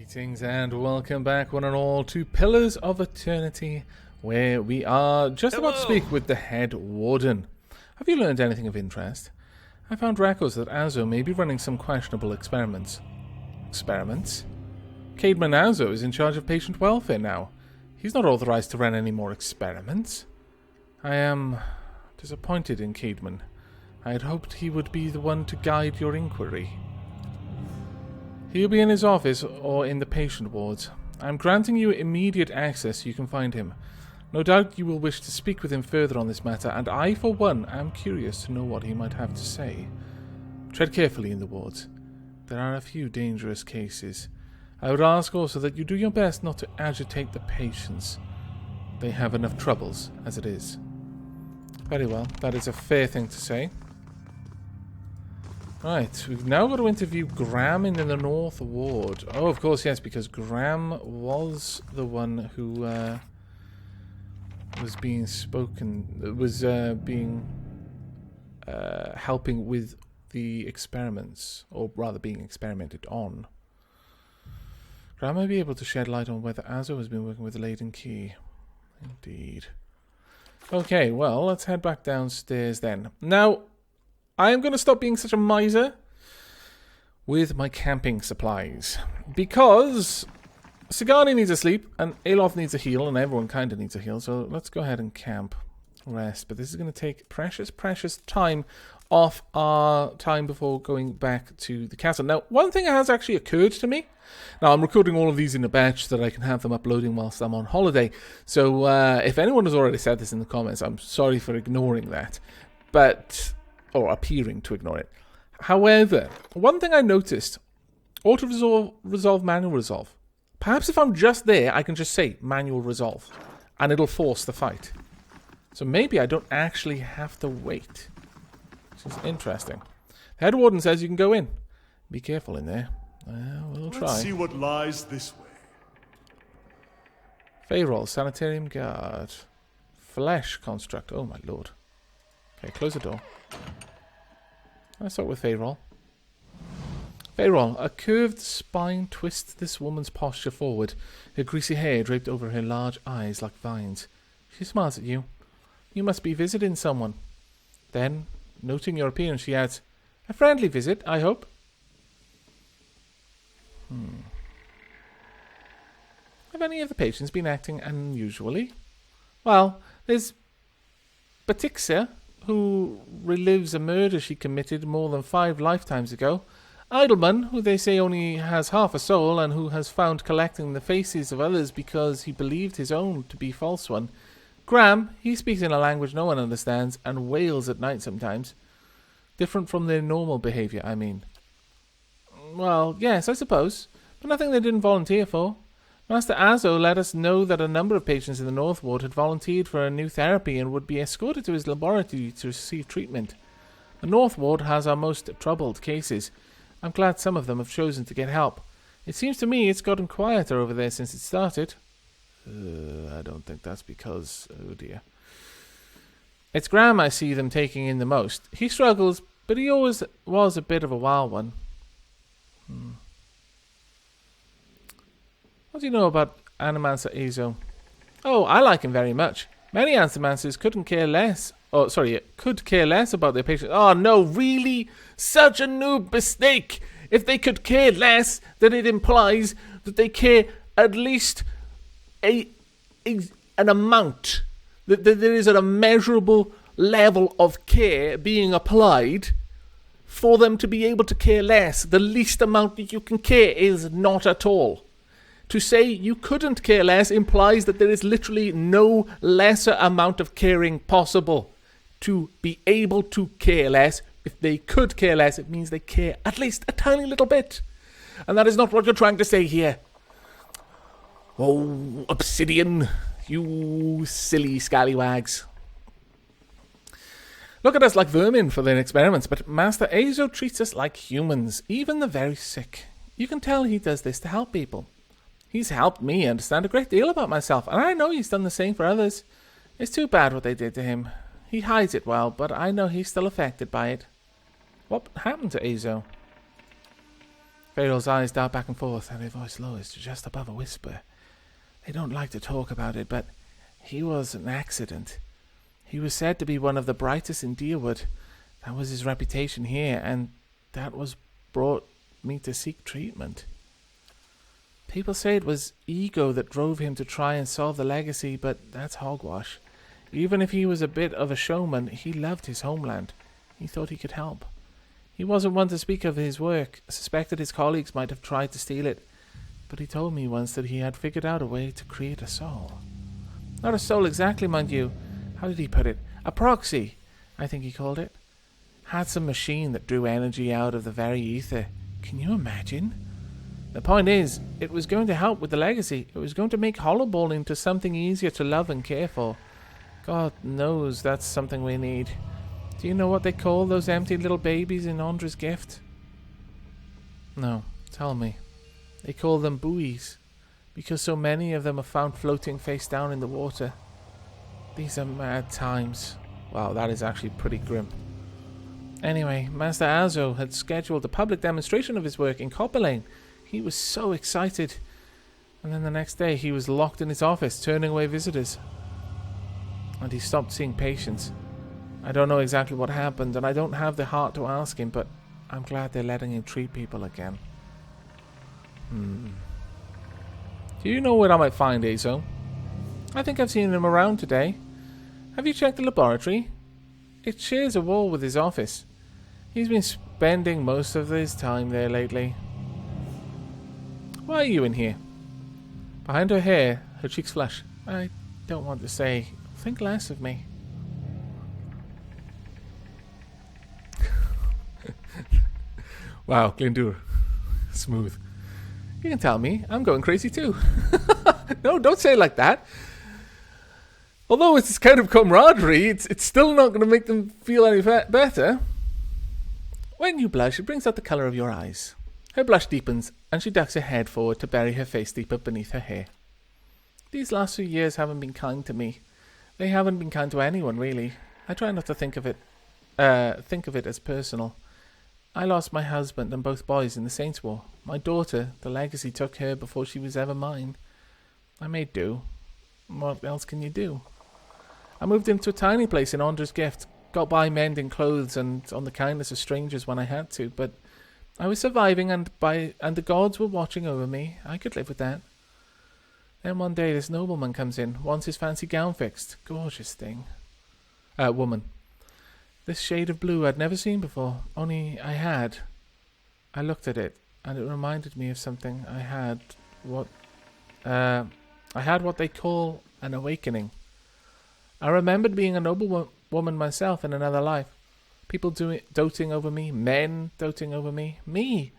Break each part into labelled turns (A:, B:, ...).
A: Greetings and welcome back, one and all, to Pillars of Eternity, where we are just about to speak with the head warden. Have you learned anything of interest? I found records that Azo may be running some questionable experiments. Experiments? Cadman Azo is in charge of patient welfare now. He's not authorized to run any more experiments. I am disappointed in Cadman. I had hoped he would be the one to guide your inquiry. He'll be in his office or in the patient wards. I'm granting you immediate access so you can find him. No doubt you will wish to speak with him further on this matter, and I, for one, am curious to know what he might have to say. Tread carefully in the wards. There are a few dangerous cases. I would ask also that you do your best not to agitate the patients. They have enough troubles as it is. Very well, that is a fair thing to say. Right, we've now got to interview Graham in the North Ward. Oh, of course, yes, because Graham was the one who was being helping with the experiments, or rather being experimented on. Graham may be able to shed light on whether Azo has been working with the Laden Key. Indeed. Okay, well, let's head back downstairs then. Now, I am going to stop being such a miser with my camping supplies, because Sigani needs a sleep, and Alof needs a heal, and everyone kind of needs a heal, so let's go ahead and camp, rest. But this is going to take precious time off our time before going back to the castle. Now, one thing has actually occurred to me. Now, I'm recording all of these in a batch so that I can have them uploading whilst I'm on holiday, so if anyone has already said this in the comments, I'm sorry for ignoring that, or appearing to ignore it. However, one thing I noticed, auto-resolve, manual resolve. Perhaps if I'm just there, I can just say manual resolve, and it'll force the fight. So maybe I don't actually have to wait. Which is interesting. The head warden says you can go in. Be careful in there. We'll try.
B: Let's see what lies this way.
A: Freyol, Sanitarium guard. Flesh construct. Oh my lord. Okay, close the door. Let's start with Freyol. Freyol, a curved spine twists this woman's posture forward, her greasy hair draped over her large eyes like vines. She smiles at you. You must be visiting someone. Then, noting your appearance, she adds, a friendly visit, I hope. Have any of the patients been acting unusually? Well, there's Batixa, who relives a murder she committed more than 5 lifetimes ago. Idleman, who they say only has half a soul and who has found collecting the faces of others because he believed his own to be a false one. Graham, he speaks in a language no one understands and wails at night sometimes. Different from their normal behaviour, I mean. Well, yes, I suppose, but nothing they didn't volunteer for. Master Azo let us know that a number of patients in the North Ward had volunteered for a new therapy and would be escorted to his laboratory to receive treatment. The North Ward has our most troubled cases. I'm glad some of them have chosen to get help. It seems to me it's gotten quieter over there since it started. I don't think that's because... oh dear. It's Graham I see them taking in the most. He struggles, but he always was a bit of a wild one. What do you know about Animancer Azo? Oh, I like him very much. Many Animancers could care less about their patients. Oh no, really? Such a noob mistake! If they could care less, then it implies that they care at least an amount. That there is a measurable level of care being applied for them to be able to care less. The least amount that you can care is not at all. To say you couldn't care less implies that there is literally no lesser amount of caring possible. To be able to care less, if they could care less, it means they care at least a tiny little bit. And that is not what you're trying to say here. Oh, Obsidian, you silly scallywags. Look at us like vermin for their experiments, but Master Azo treats us like humans, even the very sick. You can tell he does this to help people. He's helped me understand a great deal about myself, and I know he's done the same for others. It's too bad what they did to him. He hides it well, but I know he's still affected by it. What happened to Azo? Freyol's eyes dart back and forth, and her voice lowers to just above a whisper. They don't like to talk about it, but he was an accident. He was said to be one of the brightest in Deerwood. That was his reputation here, and that was brought me to seek treatment. People say it was ego that drove him to try and solve the legacy, but that's hogwash. Even if he was a bit of a showman, he loved his homeland. He thought he could help. He wasn't one to speak of his work, suspected his colleagues might have tried to steal it, but he told me once that he had figured out a way to create a soul. Not a soul exactly, mind you. How did he put it? A proxy, I think he called it. Had some machine that drew energy out of the very ether. Can you imagine? The point is, it was going to help with the legacy. It was going to make Hollowball into something easier to love and care for. God knows that's something we need. Do you know what they call those empty little babies in Andra's gift? No, tell me. They call them buoys, because so many of them are found floating face down in the water. These are mad times. Wow, that is actually pretty grim. Anyway, Master Azo had scheduled a public demonstration of his work in Copper Lane. He was so excited. And then the next day he was locked in his office, turning away visitors. And he stopped seeing patients. I don't know exactly what happened, and I don't have the heart to ask him, but I'm glad they're letting him treat people again. Do you know where I might find Azo? I think I've seen him around today. Have you checked the laboratory? It shares a wall with his office. He's been spending most of his time there lately. Why are you in here? Behind her hair, her cheeks flush. I don't want to say. Think less of me. Wow, Glendur. Smooth. You can tell me. I'm going crazy too. No, don't say it like that. Although it's this kind of camaraderie, it's still not going to make them feel any better. When you blush, it brings out the colour of your eyes. Her blush deepens, and she ducks her head forward to bury her face deeper beneath her hair. These last few years haven't been kind to me. They haven't been kind to anyone, really. I try not to think of it as personal. I lost my husband and both boys in the Saints' War. My daughter, the legacy took her before she was ever mine. I made do. What else can you do? I moved into a tiny place in Andra's gift, got by mending clothes and on the kindness of strangers when I had to, but I was surviving and the gods were watching over me. I could live with that. Then one day this nobleman comes in, wants his fancy gown fixed. Gorgeous thing. Woman. This shade of blue I'd never seen before, only I had. I looked at it, and it reminded me of something I had what they call an awakening. I remembered being a noble woman myself in another life. People doting over me, men doting over me. Me!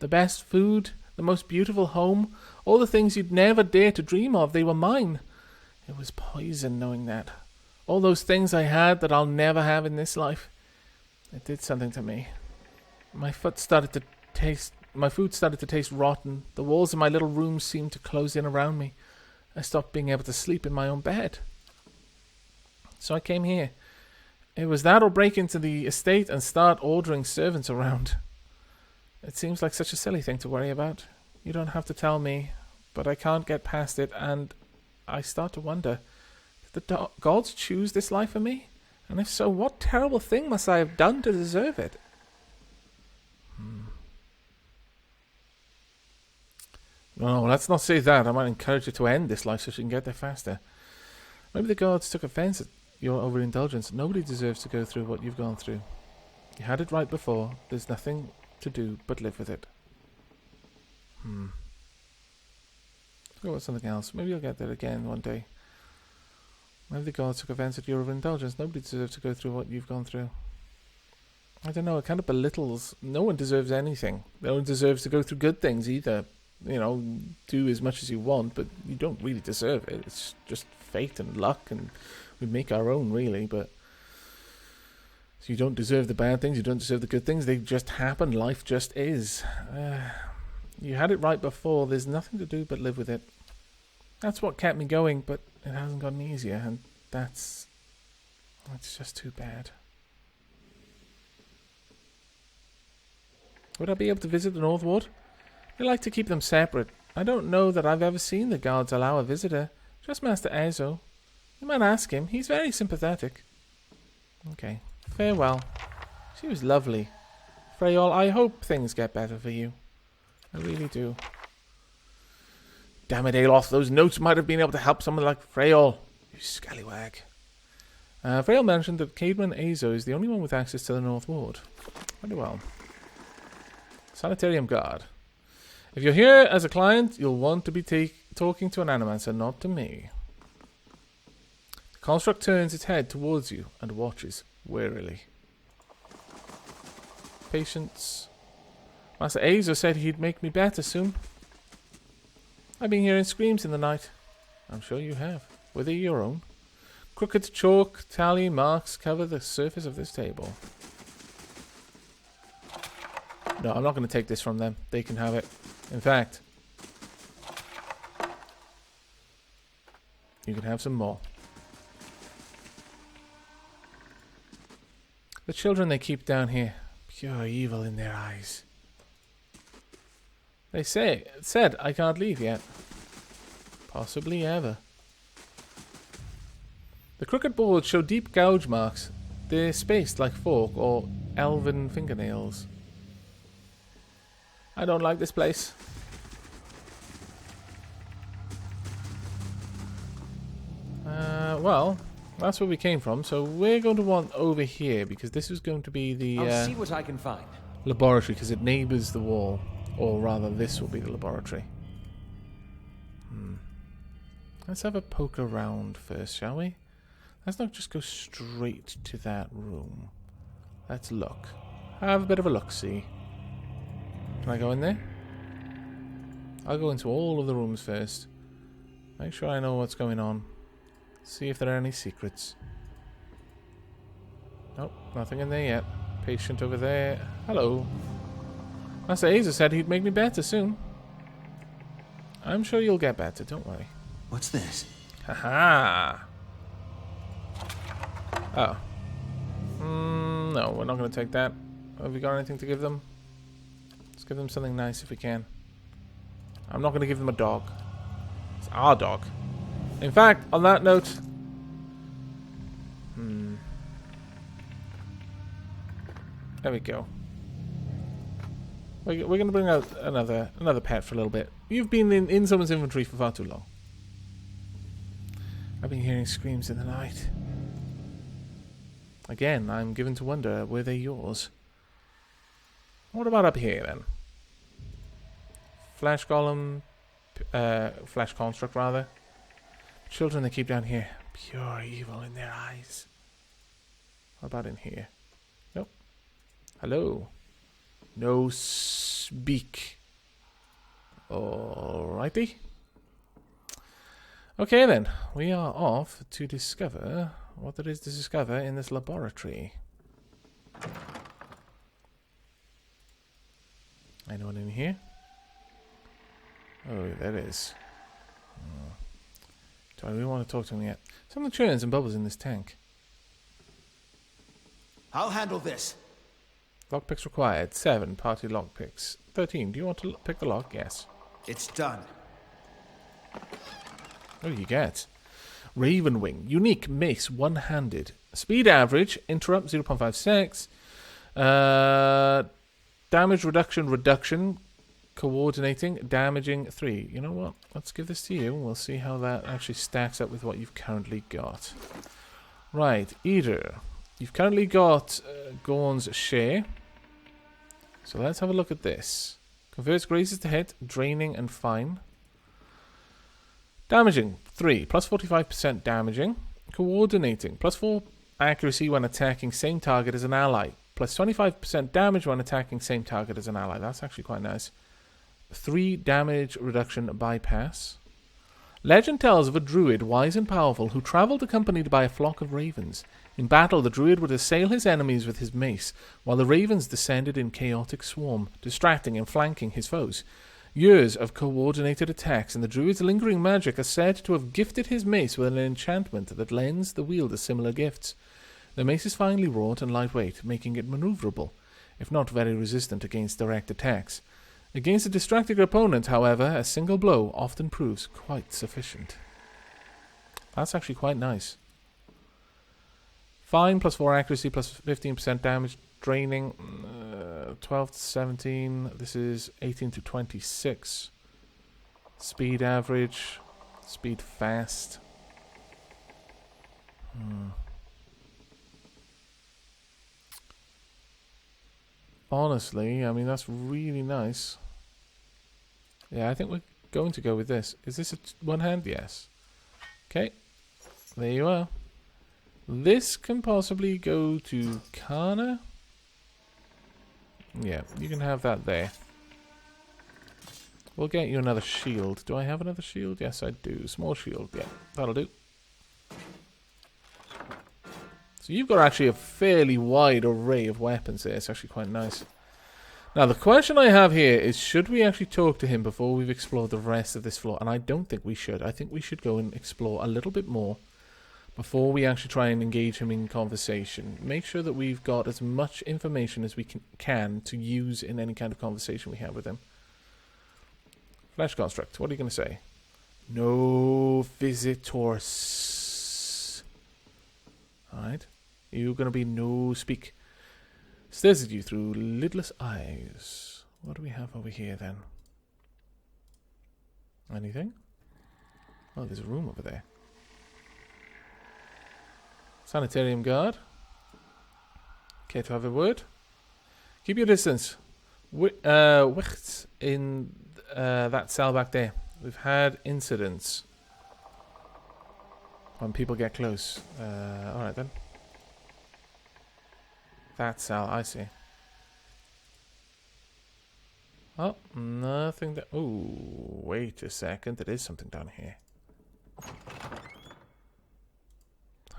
A: The best food, the most beautiful home, all the things you'd never dare to dream of, they were mine. It was poison knowing that. All those things I had that I'll never have in this life. It did something to me. My food started to taste rotten. The walls of my little room seemed to close in around me. I stopped being able to sleep in my own bed. So I came here. It was that or break into the estate and start ordering servants around. It seems like such a silly thing to worry about. You don't have to tell me, but I can't get past it, and I start to wonder, did the gods choose this life for me? And if so, what terrible thing must I have done to deserve it? No, let's not say that. I might encourage you to end this life so she can get there faster. Maybe the gods took offense at your overindulgence. Nobody deserves to go through what you've gone through. You had it right before. There's nothing to do but live with it. Go with something else. Maybe you'll get there again one day. Maybe the gods took offense at your overindulgence. Nobody deserves to go through what you've gone through. I don't know. It kind of belittles. No one deserves anything. No one deserves to go through good things either. You know, do as much as you want, but you don't really deserve it. It's just fate and luck, and we make our own, really. But so you don't deserve the bad things. You don't deserve the good things. They just happen. Life just is. You had it right before. There's nothing to do but live with it. That's what kept me going, but it hasn't gotten easier, and that's just too bad. Would I be able to visit the North Ward? They like to keep them separate. I don't know that I've ever seen the guards allow a visitor. Just Master Azo. You might ask him. He's very sympathetic. Okay. Farewell. She was lovely. Freyol, I hope things get better for you. I really do. Damn it, Aloth. Those notes might have been able to help someone like Freyol. You scallywag. Freyol mentioned that Cadman Azo is the only one with access to the North Ward. Very well. Sanitarium guard. If you're here as a client, you'll want to be talking to an animancer, not to me. The construct turns its head towards you and watches warily. Patience. Master Azo said he'd make me better soon. I've been hearing screams in the night. I'm sure you have. Were they your own? Crooked chalk tally marks cover the surface of this table. No, I'm not going to take this from them. They can have it. In fact, you can have some more. The children they keep down here, pure evil in their eyes. They said I can't leave yet. Possibly ever. The crooked boards show deep gouge marks. They're spaced like fork or elven fingernails. I don't like this place. Well, that's where we came from, so we're going to want over here, because this is going to be the
C: I'll see what I can find.
A: Laboratory, because it neighbours the wall. Or rather, this will be the laboratory. Let's have a poke around first, shall we? Let's not just go straight to that room. Let's look. Have a bit of a look-see. Can I go in there? I'll go into all of the rooms first. Make sure I know what's going on. See if there are any secrets. Nope, nothing in there yet. Patient over there. Hello. Master Azo said he'd make me better soon. I'm sure you'll get better, don't worry.
C: What's this?
A: Haha. Oh. No, we're not going to take that. Have we got anything to give them? Let's give them something nice if we can. I'm not going to give them a dog. It's our dog. In fact, on that note... There we go. We're going to bring out another pet for a little bit. You've been in someone's inventory for far too long. I've been hearing screams in the night. Again, I'm given to wonder, were they yours? What about up here, then? Flash golem... flash construct, rather. Children they keep down here. Pure evil in their eyes. What about in here? Nope. Hello. No speak. Alrighty. Okay then, we are off to discover what there is to discover in this laboratory. Anyone in here? Oh, there is. Do I really want to talk to him yet? Some churns and bubbles in this tank.
C: I'll handle this.
A: Lockpicks required. 7 party lockpicks. 13. Do you want to pick the lock? Yes.
C: It's done.
A: What do you get? Raven Wing. Unique mace. One-handed. Speed average. Interrupt 0.56. Damage reduction. Coordinating. Damaging 3. You know what? Let's give this to you. We'll see how that actually stacks up with what you've currently got. Right. Eder. You've currently got Gorn's share. So let's have a look at this. Converts grazes to hit, draining and fine. Damaging 3, plus 45% damaging. Coordinating, plus 4 accuracy when attacking same target as an ally. Plus 25% damage when attacking same target as an ally. That's actually quite nice. 3 damage reduction bypass. Legend tells of a druid, wise and powerful, who travelled accompanied by a flock of ravens. In battle, the druid would assail his enemies with his mace, while the ravens descended in chaotic swarm, distracting and flanking his foes. Years of coordinated attacks and the druid's lingering magic are said to have gifted his mace with an enchantment that lends the wielder similar gifts. The mace is finely wrought and lightweight, making it maneuverable, if not very resistant against direct attacks. Against a distracted opponent, however, a single blow often proves quite sufficient. That's actually quite nice. Fine, plus 4 accuracy, plus 15% damage. Draining, 12 to 17. This is 18 to 26. Speed average. Speed fast. Honestly, I mean, that's really nice. Yeah, I think we're going to go with this. Is this a one hand? Yes. Okay. There you are. This can possibly go to Kana. Yeah, you can have that there. We'll get you another shield. Do I have another shield? Yes, I do. Small shield. Yeah, that'll do. So you've got actually a fairly wide array of weapons there. It's actually quite nice. Now, the question I have here is, should we actually talk to him before we've explored the rest of this floor? And I don't think we should. I think we should go and explore a little bit more before we actually try and engage him in conversation. Make sure that we've got as much information as we can to use in any kind of conversation we have with him. Flesh construct, what are you going to say? No visitors. Alright. You're going to be no speak. Stares at you through lidless eyes. What do we have over here then? Anything? Oh, there's a room over there. Sanitarium guard. Care to have a word? Keep your distance. Wicht in that cell back there. We've had incidents when people get close. Alright then. That cell, I see. Oh, nothing that... Ooh, wait a second. There is something down here.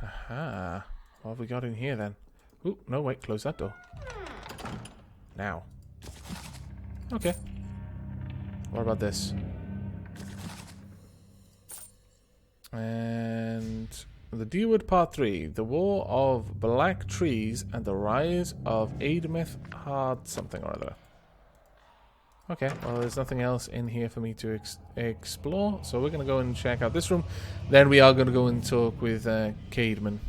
A: Aha. What have we got in here then? Ooh, no, wait. Close that door. Now. Okay. What about this? And... The Deerwood Part 3. The War of Black Trees and the Rise of Ademeth Hard something or other. Okay, well there's nothing else in here for me to explore, so we're going to go and check out this room. Then we are going to go and talk with Cadman.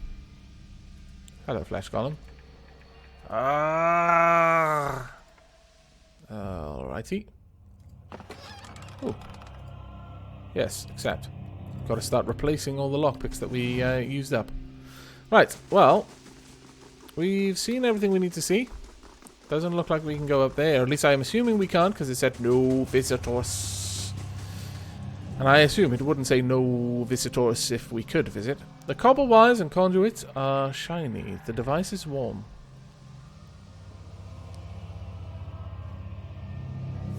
A: Hello, Flesh Golem. Ah. Alrighty. Oh. Yes, accept. Got to start replacing all the lockpicks that we used up. Right, well, we've seen everything we need to see. Doesn't look like we can go up there. Or at least I'm assuming we can't, because it said no visitors. And I assume it wouldn't say no visitors if we could visit. The copper wires and conduits are shiny. The device is warm.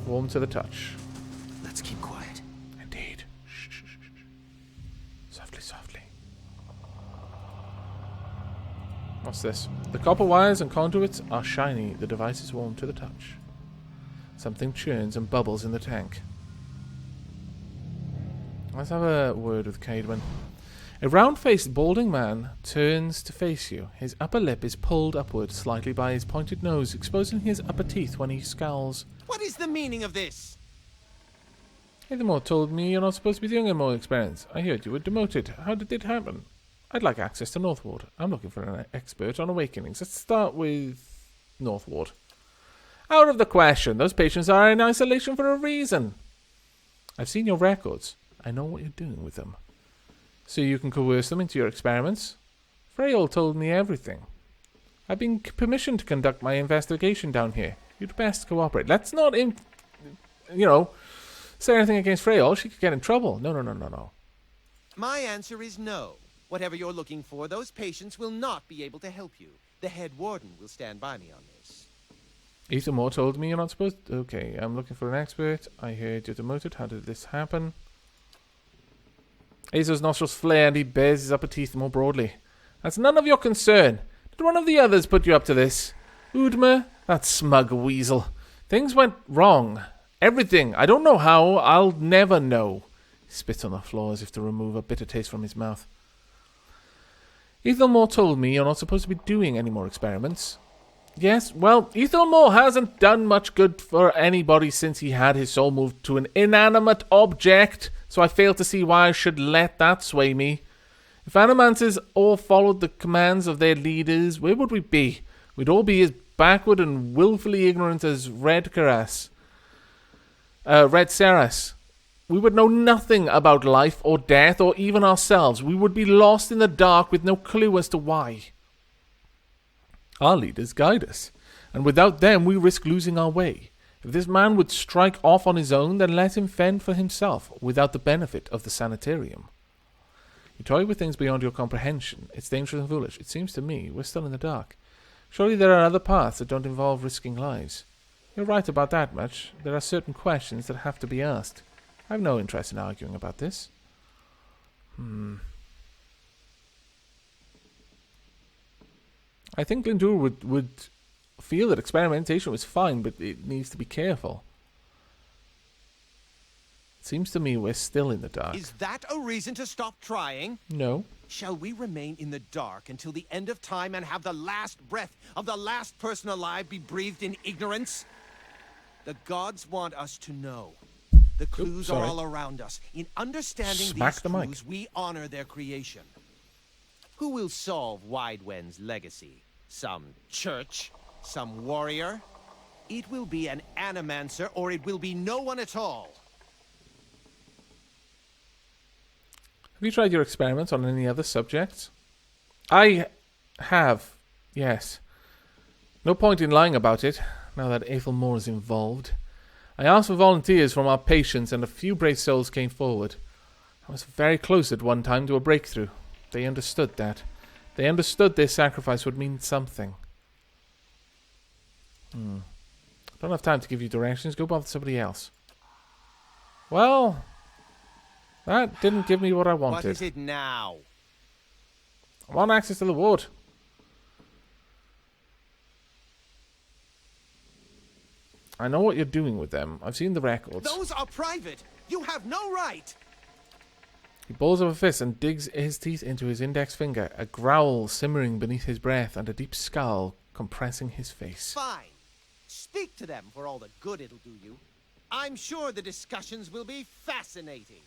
A: Warm to the touch.
C: Let's keep quiet.
A: Indeed. Shh, shh, shh, shh. Softly, softly. What's this? The copper wires and conduits are shiny. The device is warm to the touch. Something churns and bubbles in the tank. Let's have a word with Cadman. A round-faced, balding man turns to face you. His upper lip is pulled upward slightly by his pointed nose, exposing his upper teeth when he scowls.
D: What is the meaning of this?
A: Ethermore told me you're not supposed to be doing any more experiments. I heard you were demoted. How did it happen? I'd like access to Northward. I'm looking for an expert on awakenings. Let's start with Northward. Out of the question. Those patients are in isolation for a reason. I've seen your records. I know what you're doing with them. So you can coerce them into your experiments? Freyol told me everything. I've been permissioned to conduct my investigation down here. You'd best cooperate. Let's not, say anything against Freyol. She could get in trouble. No.
D: My answer is no. Whatever you're looking for, those patients will not be able to help you. The head warden will stand by me on this.
A: Ethermore told me you're not supposed to... Okay, I'm looking for an expert. I heard you're demoted. How did this happen? Azo's nostrils flare and he bares his upper teeth more broadly. That's none of your concern. Did one of the others put you up to this? Udmer? That smug weasel. Things went wrong. Everything. I don't know how. I'll never know. He spits on the floor as if to remove a bitter taste from his mouth. Ethelmore told me you're not supposed to be doing any more experiments. Yes, well, Ethelmore hasn't done much good for anybody since he had his soul moved to an inanimate object, so I fail to see why I should let that sway me. If animances all followed the commands of their leaders, where would we be? We'd all be as backward and willfully ignorant as Red Ceres. We would know nothing about life or death or even ourselves. We would be lost in the dark with no clue as to why. Our leaders guide us, and without them we risk losing our way. If this man would strike off on his own, then let him fend for himself without the benefit of the Sanitarium. You toy with things beyond your comprehension. It's dangerous and foolish. It seems to me we're still in the dark. Surely there are other paths that don't involve risking lives. You're right about that much. There are certain questions that have to be asked. I have no interest in arguing about this. I think Glendur would feel that experimentation was fine, but it needs to be careful. It seems to me we're still in the dark.
D: Is that a reason to stop trying?
A: No.
D: Shall we remain in the dark until the end of time and have the last breath of the last person alive be breathed in ignorance? The gods want us to know. The clues are all around us. In understanding these clues, we honor their creation. Who will solve Widewen's legacy? Some church? Some warrior? It will be an animancer, or it will be no one at all.
A: Have you tried your experiments on any other subjects? I have, yes. No point in lying about it, now that Aethelmore is involved. I asked for volunteers from our patients, and a few brave souls came forward. I was very close at one time to a breakthrough. They understood that. They understood their sacrifice would mean something. I don't have time to give you directions. Go bother somebody else. Well, that didn't give me what I wanted.
D: What is it now?
A: I want access to the wood. I know what you're doing with them. I've seen the records.
D: Those are private. You have no right.
A: He balls up a fist and digs his teeth into his index finger, a growl simmering beneath his breath and a deep scowl compressing his face.
D: Fine. Speak to them for all the good it'll do you. I'm sure the discussions will be fascinating.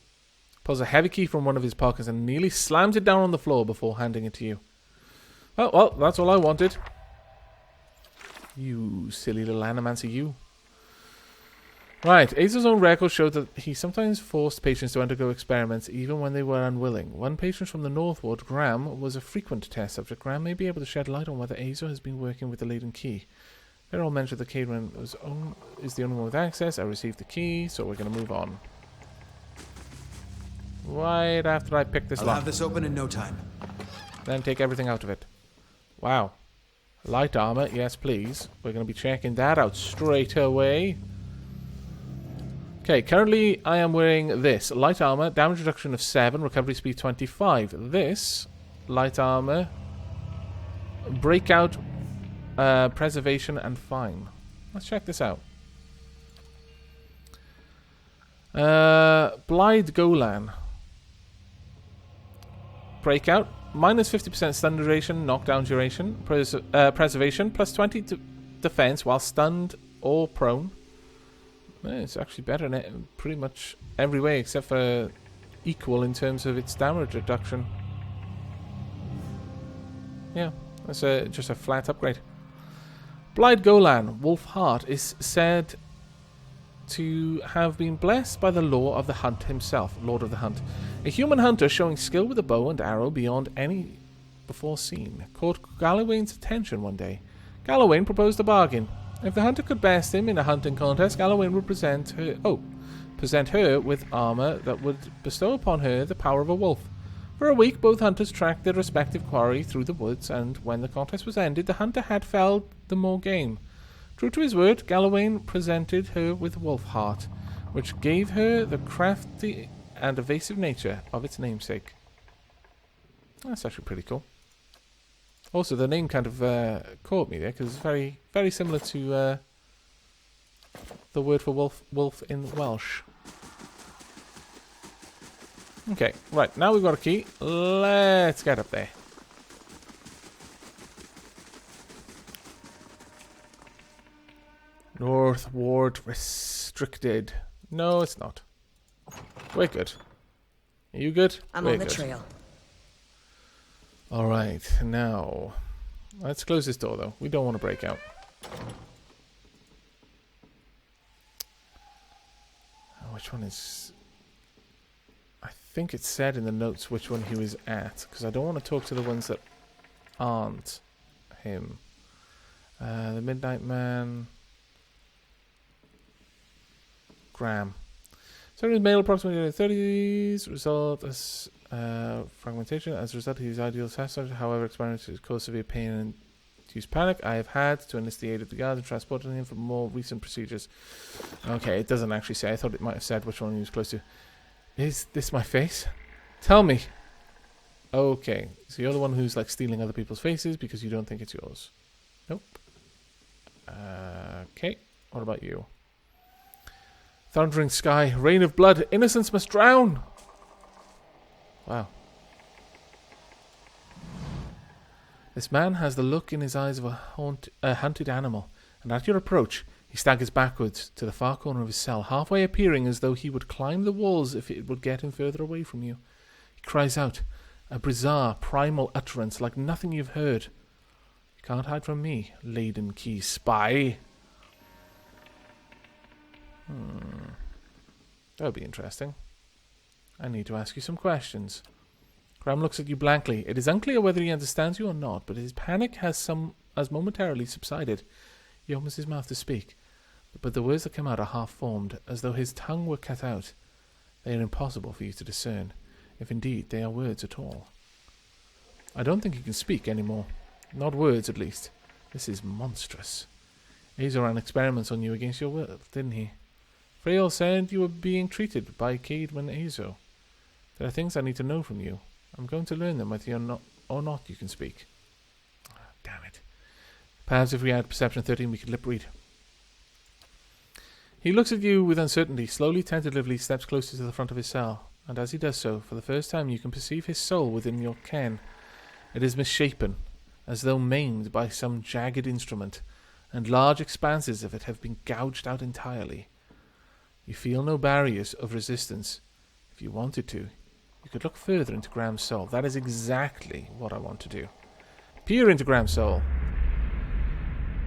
A: Pulls a heavy key from one of his pockets and nearly slams it down on the floor before handing it to you. Oh, well, that's all I wanted. You silly little animancer, you. Right, Azo's own records showed that he sometimes forced patients to undergo experiments even when they were unwilling. One patient from the Northward, Graham, was a frequent test subject. Graham may be able to shed light on whether Azo has been working with the Laden Key. They're all mentioned the Cadman is the only one with access. I received the key, so we're going to move on. Right after I pick this lock.
C: I'll have this open in no time.
A: Then take everything out of it. Wow. Light armor, yes please. We're going to be checking that out straight away. Okay, currently I am wearing this. Light armor, damage reduction of 7, recovery speed 25. This, light armor, breakout, preservation, and fine. Let's check this out. Blithe Golan. Breakout, minus 50% stun duration, knockdown duration, preservation, plus 20 to defense while stunned or prone. It's actually better in pretty much every way except for equal in terms of its damage reduction. Yeah, that's just a flat upgrade. Blithe Golan, Wolf Heart, is said to have been blessed by the law of the hunt himself, Lord of the Hunt. A human hunter showing skill with a bow and arrow beyond any before seen. Caught Galawain's attention one day. Galawain proposed a bargain. If the hunter could best him in a hunting contest, Galawain would present her with armor that would bestow upon her the power of a wolf. For a week, both hunters tracked their respective quarry through the woods, and when the contest was ended, the hunter had felled the more game. True to his word, Galawain presented her with Wolf Heart, which gave her the crafty and evasive nature of its namesake. That's actually pretty cool. Also, the name kind of caught me there, because it's very, very similar to the word for wolf in Welsh. Okay, right, now we've got a key. Let's get up there. North Ward restricted. No, it's not. We're good. Are you good?
E: I'm
A: We're
E: on the
A: good.
E: trail.
A: Alright, now... Let's close this door, though. We don't want to break out. Which one is... I think it said in the notes which one he was at, because I don't want to talk to the ones that aren't him. The Midnight Man... Graham. So his male approximately in the 30s, result as fragmentation. As a result, his ideal assassin, however, experiences cause severe pain and induced panic. I have had to enlist the aid of the guards and transported him for more recent procedures. Okay, it doesn't actually say. I thought it might have said which one he was close to. Is this my face? Tell me. Okay, so you're the one who's like stealing other people's faces because you don't think it's yours. Nope. Okay, what about you? Thundering sky, rain of blood, innocents must drown! Wow. This man has the look in his eyes of a hunted animal, and at your approach, he staggers backwards to the far corner of his cell, halfway appearing as though he would climb the walls if it would get him further away from you. He cries out, a bizarre, primal utterance like nothing you've heard. You can't hide from me, laden key spy. That would be interesting. I need to ask you some questions. Graham looks at you blankly. It is unclear whether he understands you or not, but his panic has momentarily subsided. He opens his mouth to speak, but the words that come out are half-formed, as though his tongue were cut out. They are impossible for you to discern, if indeed they are words at all. I don't think he can speak anymore. Not words, at least. This is monstrous. Azo ran experiments on you against your will, didn't he? Freyol said you were being treated by Cadman Azo. There are things I need to know from you. I'm going to learn them whether you're or not you can speak. Oh, damn it. Perhaps if we had Perception 13 we could lip read. He looks at you with uncertainty, slowly, tentatively steps closer to the front of his cell, and as he does so, for the first time you can perceive his soul within your ken. It is misshapen, as though maimed by some jagged instrument, and large expanses of it have been gouged out entirely. You feel no barriers of resistance. If you wanted to, you could look further into Graham's soul. That is exactly what I want to do. Peer into Graham's soul.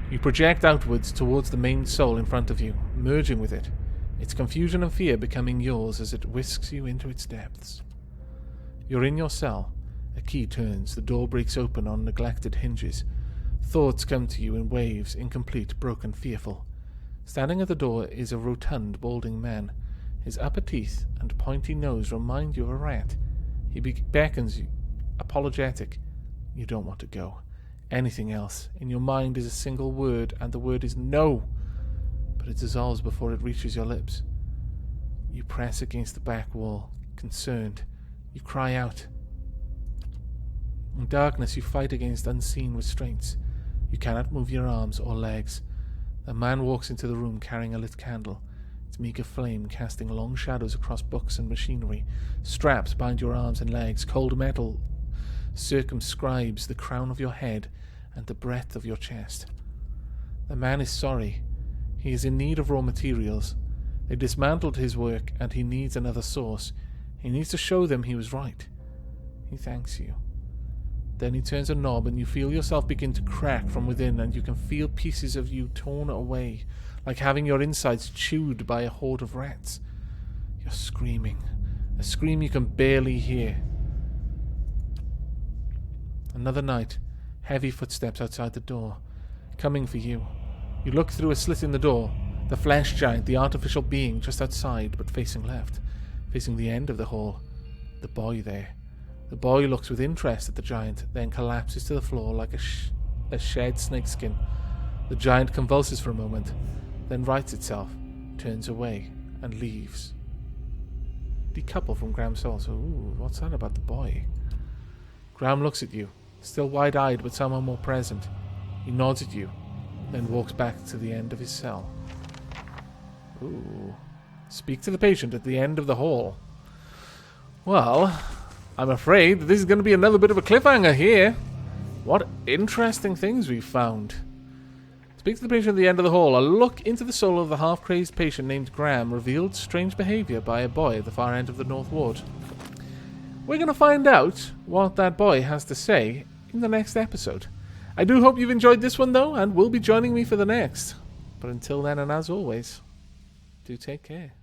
A: You project outwards towards the main soul in front of you, merging with it, its confusion and fear becoming yours as it whisks you into its depths. You're in your cell. A key turns, the door breaks open on neglected hinges. Thoughts come to you in waves, incomplete, broken, fearful. Standing at the door is a rotund, balding man. His upper teeth and pointy nose remind you of a rat. He beckons you, apologetic. You don't want to go. Anything else. In your mind is a single word, and the word is no. But it dissolves before it reaches your lips. You press against the back wall, concerned. You cry out. In darkness you fight against unseen restraints. You cannot move your arms or legs. A man walks into the room carrying a lit candle, its meager flame casting long shadows across books and machinery. Straps bind your arms and legs. Cold metal circumscribes the crown of your head and the breadth of your chest. The man is sorry. He is in need of raw materials. They dismantled his work and he needs another source. He needs to show them he was right. He thanks you. Then he turns a knob and you feel yourself begin to crack from within, and you can feel pieces of you torn away, like having your insides chewed by a horde of rats. You're screaming, a scream you can barely hear. Another night, heavy footsteps outside the door, coming for you. You look through a slit in the door, the flesh giant, the artificial being just outside, but facing left, facing the end of the hall, the boy there. The boy looks with interest at the giant, then collapses to the floor like a shed snakeskin. The giant convulses for a moment, then rights itself, turns away, and leaves. Decouple from Graham's soul. So, what's that about the boy? Graham looks at you, still wide-eyed but somehow more present. He nods at you, then walks back to the end of his cell. Speak to the patient at the end of the hall. Well, I'm afraid this is going to be another bit of a cliffhanger here. What interesting things we've found. It's Speak to the patient at the end of the hall. A look into the soul of the half-crazed patient named Graham revealed strange behaviour by a boy at the far end of the North Ward. We're going to find out what that boy has to say in the next episode. I do hope you've enjoyed this one, though, and will be joining me for the next. But until then, and as always, do take care.